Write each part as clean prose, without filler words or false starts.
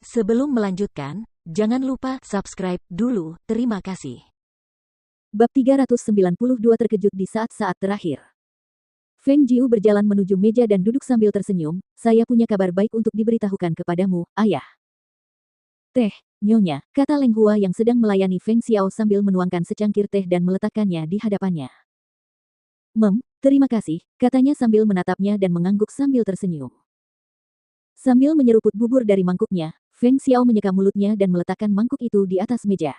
Sebelum melanjutkan, jangan lupa subscribe dulu. Terima kasih. Bab 392 terkejut di saat-saat terakhir. Feng Jiu berjalan menuju meja dan duduk sambil tersenyum. Saya punya kabar baik untuk diberitahukan kepadamu, ayah. Teh, nyonya, kata Leng Hua yang sedang melayani Feng Xiao sambil menuangkan secangkir teh dan meletakkannya di hadapannya. Terima kasih, katanya sambil menatapnya dan mengangguk sambil tersenyum. Sambil menyeruput bubur dari mangkuknya, Feng Xiao menyeka mulutnya dan meletakkan mangkuk itu di atas meja.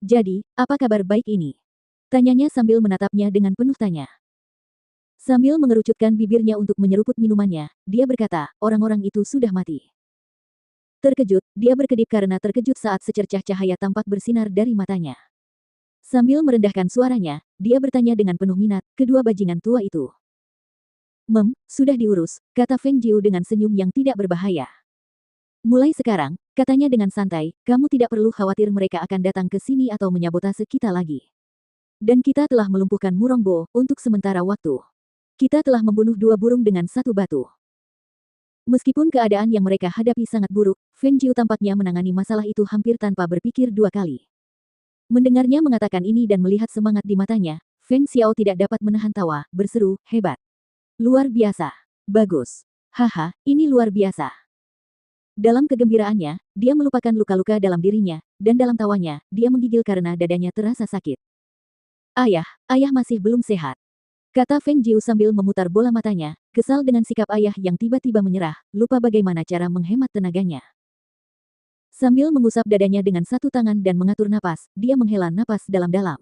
Jadi, apa kabar baik ini? Tanyanya sambil menatapnya dengan penuh tanya. Sambil mengerucutkan bibirnya untuk menyeruput minumannya, dia berkata, orang-orang itu sudah mati. Terkejut, dia berkedip karena terkejut saat secercah cahaya tampak bersinar dari matanya. Sambil merendahkan suaranya, dia bertanya dengan penuh minat, kedua bajingan tua itu. Sudah diurus, kata Feng Jiu dengan senyum yang tidak berbahaya. Mulai sekarang, katanya dengan santai, kamu tidak perlu khawatir mereka akan datang ke sini atau menyabotase kita lagi. Dan kita telah melumpuhkan Murongbo untuk sementara waktu. Kita telah membunuh 2 burung dengan 1 batu. Meskipun keadaan yang mereka hadapi sangat buruk, Feng Jiu tampaknya menangani masalah itu hampir tanpa berpikir 2 kali. Mendengarnya mengatakan ini dan melihat semangat di matanya, Feng Xiao tidak dapat menahan tawa, berseru, hebat. Luar biasa. Bagus. Haha, ini luar biasa. Dalam kegembiraannya, dia melupakan luka-luka dalam dirinya, dan dalam tawanya, dia menggigil karena dadanya terasa sakit. Ayah masih belum sehat. Kata Feng Jiu sambil memutar bola matanya, kesal dengan sikap ayah yang tiba-tiba menyerah, lupa bagaimana cara menghemat tenaganya. Sambil mengusap dadanya dengan satu tangan dan mengatur napas, dia menghela napas dalam-dalam.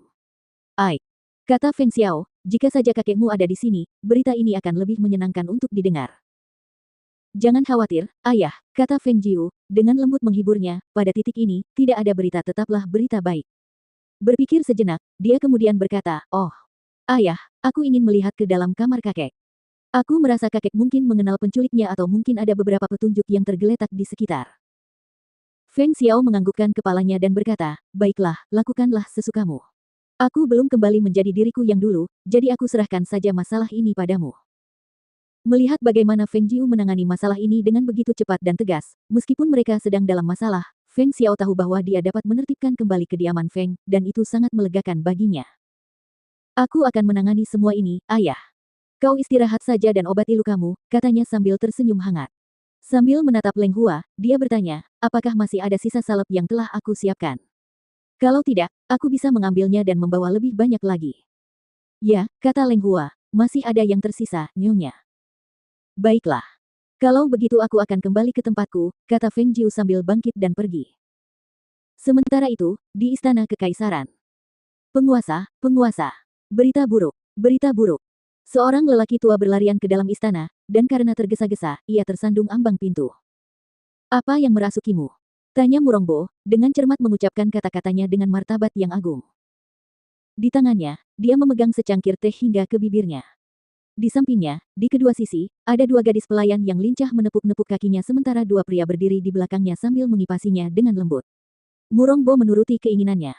Kata Feng Xiao, jika saja kakekmu ada di sini, berita ini akan lebih menyenangkan untuk didengar. Jangan khawatir, ayah, kata Feng Jiu, dengan lembut menghiburnya, pada titik ini, tidak ada berita tetaplah berita baik. Berpikir sejenak, dia kemudian berkata, oh, ayah, aku ingin melihat ke dalam kamar kakek. Aku merasa kakek mungkin mengenal penculiknya atau mungkin ada beberapa petunjuk yang tergeletak di sekitar. Feng Xiao menganggukkan kepalanya dan berkata, baiklah, lakukanlah sesukamu. Aku belum kembali menjadi diriku yang dulu, jadi aku serahkan saja masalah ini padamu. Melihat bagaimana Feng Jiu menangani masalah ini dengan begitu cepat dan tegas, meskipun mereka sedang dalam masalah, Feng Xiao tahu bahwa dia dapat menertibkan kembali kediaman Feng, dan itu sangat melegakan baginya. Aku akan menangani semua ini, ayah. Kau istirahat saja dan obati lukamu, katanya sambil tersenyum hangat. Sambil menatap Leng Hua, dia bertanya, apakah masih ada sisa salep yang telah aku siapkan? Kalau tidak, aku bisa mengambilnya dan membawa lebih banyak lagi. Ya, kata Leng Hua, masih ada yang tersisa, nyonya. Baiklah. Kalau begitu aku akan kembali ke tempatku, kata Feng Jiu sambil bangkit dan pergi. Sementara itu, di istana kekaisaran. Penguasa. Berita buruk. Seorang lelaki tua berlarian ke dalam istana, dan karena tergesa-gesa, ia tersandung ambang pintu. Apa yang merasukimu? Tanya Murongbo, dengan cermat mengucapkan kata-katanya dengan martabat yang agung. Di tangannya, dia memegang secangkir teh hingga ke bibirnya. Di sampingnya, di kedua sisi, ada 2 gadis pelayan yang lincah menepuk-nepuk kakinya sementara 2 pria berdiri di belakangnya sambil mengipasinya dengan lembut. Murongbo menuruti keinginannya.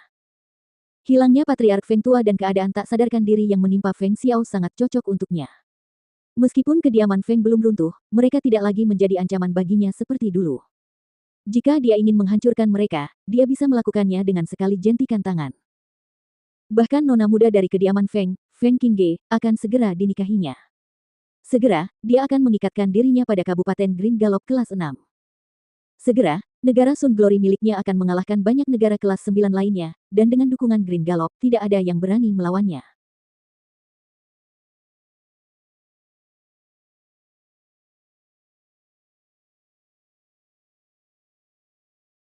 Hilangnya Patriark Feng tua dan keadaan tak sadarkan diri yang menimpa Feng Xiao sangat cocok untuknya. Meskipun kediaman Feng belum runtuh, mereka tidak lagi menjadi ancaman baginya seperti dulu. Jika dia ingin menghancurkan mereka, dia bisa melakukannya dengan sekali jentikan tangan. Bahkan nona muda dari kediaman Feng, Feng Qingge, akan segera dinikahinya. Segera, dia akan mengikatkan dirinya pada Kabupaten Green Gallop kelas 6. Segera, negara Sun Glory miliknya akan mengalahkan banyak negara kelas 9 lainnya, dan dengan dukungan Green Gallop, tidak ada yang berani melawannya.